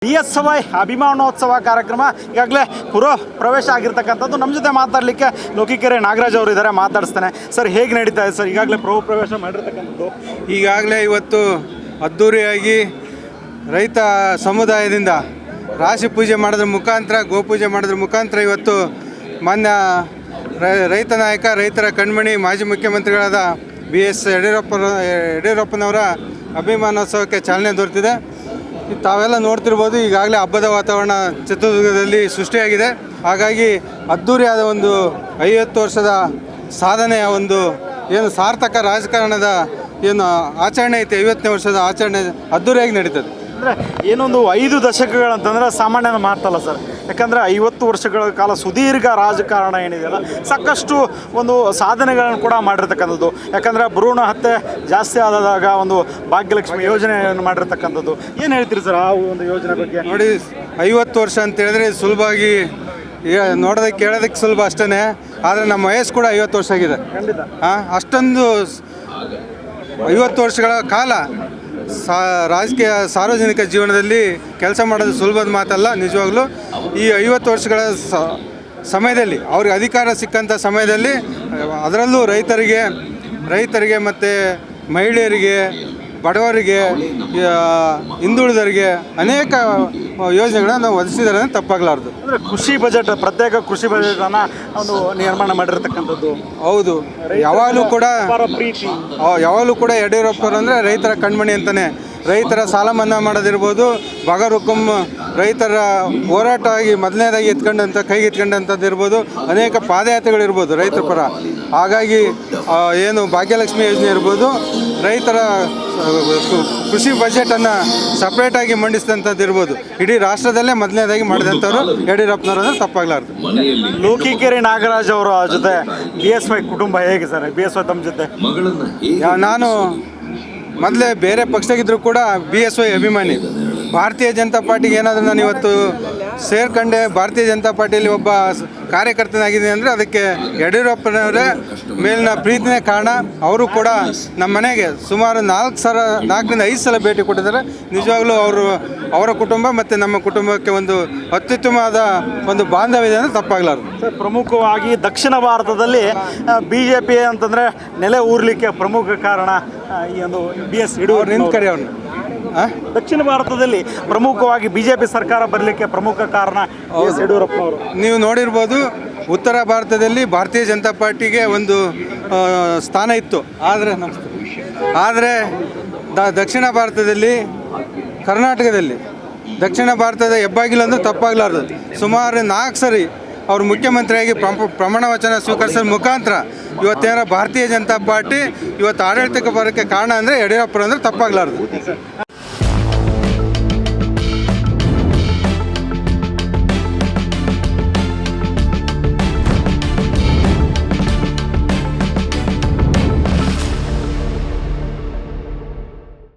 BSY ಅಭಿಮಾನೋತ್ಸವ ಕಾರ್ಯಕ್ರಮ ಈಗಾಗಲೇ ಪ್ರವೇಶ ಆಗಿರ್ತಕ್ಕಂಥದ್ದು. ನಮ್ಮ ಜೊತೆ ಮಾತಾಡಲಿಕ್ಕೆ ಲೋಕಿಕೆರೆ ನಾಗರಾಜ್ ಅವರು ಇದ್ದಾರೆ, ಮಾತಾಡಿಸ್ತಾನೆ. ಸರ್, ಹೇಗೆ ನಡೀತಾ ಇದೆ ಸರ್ ಈಗಾಗಲೇ ಪ್ರವೇಶ ಮಾಡಿರ್ತಕ್ಕಂಥದ್ದು? ಈಗಾಗಲೇ ಇವತ್ತು ಅದ್ಧೂರಿಯಾಗಿ ರೈತ ಸಮುದಾಯದಿಂದ ರಾಶಿ ಪೂಜೆ ಮಾಡೋದ್ರ ಮುಖಾಂತರ, ಗೋಪೂಜೆ ಮಾಡೋದ್ರ ಮುಖಾಂತರ ಇವತ್ತು ಮಾನ್ಯ ರೈತ ನಾಯಕ, ರೈತರ ಕಣ್ಮಣಿ, ಮಾಜಿ ಮುಖ್ಯಮಂತ್ರಿಗಳಾದ BS ಯಡಿಯೂರಪ್ಪನವರ ಅಭಿಮಾನೋತ್ಸವಕ್ಕೆ ಚಾಲನೆ ದೊರೆತಿದೆ. ತಾವೆಲ್ಲ ನೋಡ್ತಿರ್ಬೋದು, ಈಗಾಗಲೇ ಹಬ್ಬದ ವಾತಾವರಣ ಚಿತ್ರದುರ್ಗದಲ್ಲಿ ಸೃಷ್ಟಿಯಾಗಿದೆ. ಹಾಗಾಗಿ ಅದ್ಧೂರಿಯಾದ ಒಂದು 50 ವರ್ಷದ ಸಾಧನೆಯ ಒಂದು ಏನು ಸಾರ್ಥಕ ರಾಜಕಾರಣದ ಏನು ಆಚರಣೆ ಐತೆ, 50ನೇ ವರ್ಷದ ಆಚರಣೆ ಅದ್ಧೂರಿಯಾಗಿ ನಡೀತದೆ. ಅಂದರೆ ಏನೊಂದು 5 ದಶಕಗಳಂತಂದರೆ ಸಾಮಾನ್ಯನ ಮಾತಲ್ಲ ಸರ್. ಯಾಕಂದರೆ 50 ವರ್ಷಗಳ ಕಾಲ ಸುದೀರ್ಘ ರಾಜಕಾರಣ ಏನಿದೆಯಲ್ಲ, ಸಾಕಷ್ಟು ಒಂದು ಸಾಧನೆಗಳನ್ನು ಕೂಡ ಮಾಡಿರ್ತಕ್ಕಂಥದ್ದು. ಯಾಕಂದರೆ ಭ್ರೂಣ ಹತ್ಯೆ ಜಾಸ್ತಿ ಆದಾಗ ಒಂದು ಭಾಗ್ಯಲಕ್ಷ್ಮಿ ಯೋಜನೆಯನ್ನು ಮಾಡಿರ್ತಕ್ಕಂಥದ್ದು. ಏನು ಹೇಳ್ತೀರಿ ಸರ್ ಆ ಒಂದು ಯೋಜನೆ ಬಗ್ಗೆ? ನೋಡಿ, 50 ವರ್ಷ ಅಂತ ಹೇಳಿದ್ರೆ ಸುಲಭವಾಗಿ ನೋಡೋದಕ್ಕೆ ಕೇಳೋದಕ್ಕೆ ಸುಲಭ ಅಷ್ಟೇ. ಆದರೆ ನಮ್ಮ ವಯಸ್ಸು ಕೂಡ 50 ವರ್ಷ ಆಗಿದೆ. ಖಂಡಿತ. ಅಷ್ಟೊಂದು 50 ವರ್ಷಗಳ ಕಾಲ ರಾಜಕೀಯ ಸಾರ್ವಜನಿಕ ಜೀವನದಲ್ಲಿ ಕೆಲಸ ಮಾಡೋದು ಸುಲಭದ ಮಾತಲ್ಲ. ನಿಜವಾಗ್ಲೂ ಈ 50 ವರ್ಷಗಳ ಸಮಯದಲ್ಲಿ ಅವ್ರಿಗೆ ಅಧಿಕಾರ ಸಿಕ್ಕಂಥ ಸಮಯದಲ್ಲಿ, ಅದರಲ್ಲೂ ರೈತರಿಗೆ ಮತ್ತು ಮಹಿಳೆಯರಿಗೆ, ಬಡವರಿಗೆ, ಹಿಂದುಳಿದರಿಗೆ ಅನೇಕ ಯೋಜನೆಗಳನ್ನು ನಾವು ಒದಗಿಸಿದ್ದಾರೆ ಅಂದರೆ ತಪ್ಪಾಗಲಾರ್ದು. ಅಂದರೆ ಕೃಷಿ ಬಜೆಟ್, ಪ್ರತ್ಯೇಕ ಕೃಷಿ ಬಜೆಟನ್ನು ಒಂದು ನಿರ್ಮಾಣ ಮಾಡಿರ್ತಕ್ಕಂಥದ್ದು. ಹೌದು, ಯಾವಾಗಲೂ ಕೂಡ ಯಡಿಯೂರಪ್ಪರು ಅಂದರೆ ರೈತರ ಕಣ್ಮಣಿ ಅಂತಲೇ. ರೈತರ ಸಾಲ ಮನ್ನಾ ಮಾಡೋದಿರ್ಬೋದು, ಬಗರುಕುಂ ರೈತರ ಹೋರಾಟವಾಗಿ ಮೊದಲನೇದಾಗಿ ಕೈಗೆ ಎತ್ಕೊಂಡಂಥದ್ದು ಇರ್ಬೋದು, ಅನೇಕ ಪಾದಯಾತ್ರೆಗಳಿರ್ಬೋದು ರೈತರ ಪರ. ಹಾಗಾಗಿ ಏನು ಭಾಗ್ಯಲಕ್ಷ್ಮಿ ಯೋಜನೆ ಇರ್ಬೋದು, ರೈತರ ಕೃಷಿ ಬಜೆಟನ್ನು ಸಪ್ರೇಟಾಗಿ ಮಂಡಿಸಿದಂಥದ್ದು ಇರ್ಬೋದು, ಇಡೀ ರಾಷ್ಟ್ರದಲ್ಲೇ ಮೊದಲನೇದಾಗಿ ಮಾಡಿದಂಥವ್ರು ಯಡಿಯೂರಪ್ಪನವರು ಅಂದರೆ ತಪ್ಪಾಗಲಾರ್ದು. ಲೋಕಿಕೆರೆ ನಾಗರಾಜ್ ಅವರ ಜೊತೆ BSY ಕುಟುಂಬ ಹೇಗೆ ಸರ್? BSY ತಮ್ಮ ಜೊತೆ ನಾನು ಮೊದಲೇ ಬೇರೆ ಪಕ್ಷದಾಗಿದ್ದರೂ ಕೂಡ BSY ಅಭಿಮಾನಿ. ಭಾರತೀಯ ಜನತಾ ಪಾರ್ಟಿಗೆ ಏನಾದರೂ ನಾನು ಇವತ್ತು ಸೇರ್ಕೊಂಡೆ, ಭಾರತೀಯ ಜನತಾ ಪಾರ್ಟಿಯಲ್ಲಿ ಒಬ್ಬ ಕಾರ್ಯಕರ್ತನಾಗಿದ್ದೀನಿ ಅಂದರೆ ಅದಕ್ಕೆ ಯಡಿಯೂರಪ್ಪನವರೇ ಮೇಲಿನ ಪ್ರೀತಿನೇ ಕಾರಣ. ಅವರು ಕೂಡ ನಮ್ಮ ಮನೆಗೆ ಸುಮಾರು 4ರಿಂದ 5 ಸಲ ಭೇಟಿ ಕೊಟ್ಟಿದ್ದಾರೆ. ನಿಜವಾಗ್ಲೂ ಅವರ ಕುಟುಂಬ ಮತ್ತು ನಮ್ಮ ಕುಟುಂಬಕ್ಕೆ ಒಂದು ಅತ್ಯುತ್ತಮವಾದ ಒಂದು ಬಾಂಧವ್ಯ ಅಂದರೆ ತಪ್ಪಾಗಲಾರದು. ಸರ್, ಪ್ರಮುಖವಾಗಿ ದಕ್ಷಿಣ ಭಾರತದಲ್ಲಿ BJP ಅಂತಂದರೆ ನೆಲೆ ಊರಲಿಕ್ಕೆ ಪ್ರಮುಖ ಕಾರಣ ಈ ಒಂದು BS ಯಡಿಯೂರಪ್ಪ ನಿಂತ್ಕರಿ ಅವ್ರನ್ನ. ದಕ್ಷಿಣ ಭಾರತದಲ್ಲಿ ಪ್ರಮುಖವಾಗಿ BJP ಸರ್ಕಾರ ಬರಲಿಕ್ಕೆ ಪ್ರಮುಖ ಕಾರಣ ಯಡಿಯೂರಪ್ಪನವರು. ನೀವು ನೋಡಿರ್ಬೋದು, ಉತ್ತರ ಭಾರತದಲ್ಲಿ ಭಾರತೀಯ ಜನತಾ ಪಾರ್ಟಿಗೆ ಒಂದು ಸ್ಥಾನ ಇತ್ತು. ಆದರೆ ದಕ್ಷಿಣ ಭಾರತದಲ್ಲಿ, ಕರ್ನಾಟಕದಲ್ಲಿ ದಕ್ಷಿಣ ಭಾರತದ ಹೆಬ್ಬಾಗಿಲು ಅಂದರೆ ತಪ್ಪಾಗಲಾರ್ದು. ಸುಮಾರು 4 ಸರಿ ಅವರು ಮುಖ್ಯಮಂತ್ರಿಯಾಗಿ ಪ್ರಮಾಣ ವಚನ ಸ್ವೀಕರಿಸೋ ಮುಖಾಂತರ ಇವತ್ತೇನಾರ ಭಾರತೀಯ ಜನತಾ ಪಾರ್ಟಿ ಇವತ್ತು ಆಡಳಿತಕ್ಕೆ ಬರೋಕ್ಕೆ ಕಾರಣ ಅಂದರೆ ಯಡಿಯೂರಪ್ಪರು ಅಂದರೆ ತಪ್ಪಾಗಲಾರ್ದು.